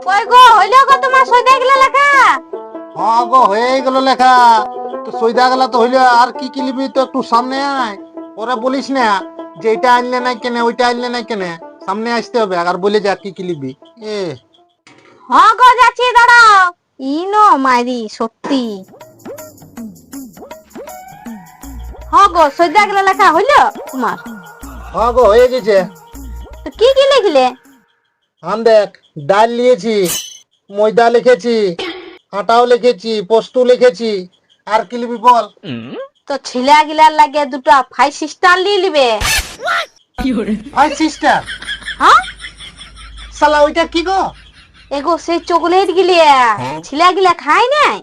কই গো হইলো গো তোমার সইদা গেলে লেখা? হ্যাঁ গো হয়ে গেল লেখা। তো সইদা গেলা তো হইলো, আর কি কি লিবি তো একটু সামনে আয়। ওরা বলিস না যে এটা আনলে নাই কেনে, ওইটা আনলে নাই কেনে। সামনে আসতে হবে আর বলে যা কি কি লিবি। এ হ্যাঁ গো যাচ্ছি, দাঁড়াও। ইনো মারি সত্যি। হ্যাঁ গো সইদা গেলে লেখা হইলো তোমার? হ্যাঁ গো হয়ে গেছে। তো কি কি লিখলে? আম দেখ, ডাল নিয়েছি, ময়দা লিখেছি, আটাও লিখেছি, পোস্ত লিখেছি। আর কি লিবি বল। তো ছিলা গিলার লাগে দুটো 5 স্টার নিয়ে নিবে। ভাই সিস্টার, হ্যাঁ শালা ওইটা কি গো? এগো সেই চকলেট গিলিয়া ছিলা গিলা খাই নাই।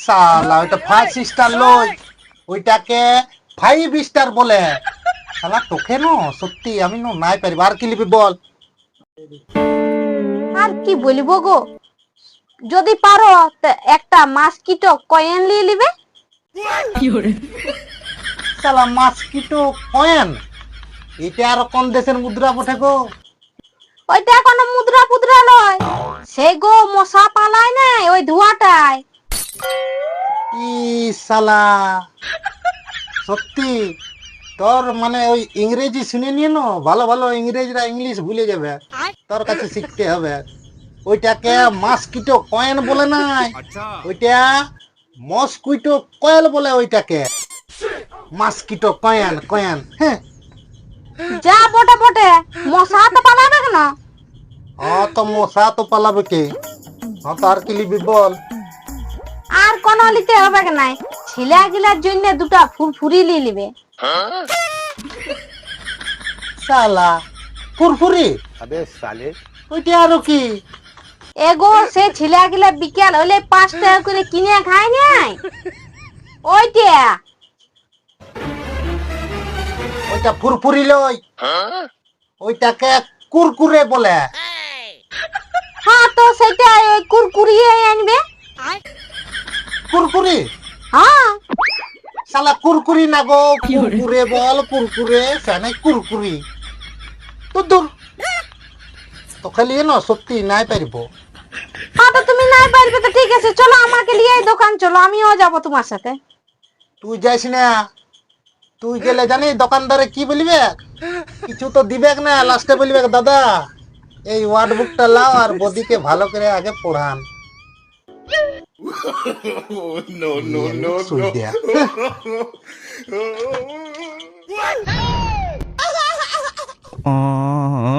শালা ওইটা 5 স্টার লই, ওইটাকে 5 স্টার বলে। শালা তোকে নো সত্যি আমি নো নাই পারিব। আর কি লিবি বল। আর কি বলবো গো, যদি পারো তো একটা মাস্কিটো কয়েন নিয়ে নিবে। শালা মাস্কিটো কয়েন, এটা আর কোন দেশের মুদ্রা বটে গো? ওইটা কোনো মুদ্রা পুদ্রা নয়, সেই গো মশা পালায় নাই ওই ধোঁয়াটাই। ই শালা সত্যি তোর মানে ওই ইংরেজি শুনে নিয়ে নো, ভালো ভালো ইংরেজরা ইংলিশ ভুলে যাবে। তোর কাছে শিখতে হবে। ওইটাকে মাস্কিটো কয়েন বলে নাই, ওইটা মস্কুইটো কয়েল বলে। ওইটাকে মাস্কিটো কয়েন কয়েন। হ্যাঁ যা বটে বটে, মশা তো পালাবে কেন? হ্যাঁ তো মশা তো পালাবে কে। হ্যাঁ তো আর কি লিবি বল। আর কোন লিতে হবে নাই, ছেলে গিলার জন্য দুটা ফুরফুরি নিয়ে নিবে। শালা ফুরফুরি, अबे साले। ওইটা আরো কি? এগো সে ছেলে গিলা বিকেল হলে 5 টাকা করে কিনে খায় নাই ওইটা। ওইটা ফুরফুরি লই, ওইটাকে কুরকুরে বলে। হ্যাঁ তো সেটা ওই কুরকুরিয়ে আনবে। কুরকুরি, হ্যাঁ শালা কুরকুরি না গো, কুরকুরে বল। কুরকুরে সানে কুরকুরি তো দূর। তো খালি না সত্যি নাই পারিব। হ্যাঁ তো তুমি নাই পারবে তো ঠিক আছে, চলো আমাকে নিয়ে এই দোকান চলো, আমিও যাবো তোমার সাথে। তুই যাইস না, তুই গেলে জানি দোকানদারে কি বলবে, কিছু তো দিবে না। লাস্টে বলবে দাদা এই ওয়ার্ড বুকটা লাও আর বদিকে ভালো করে আগে পড়ান। No, no, no, সুই no. দেয়া। Oh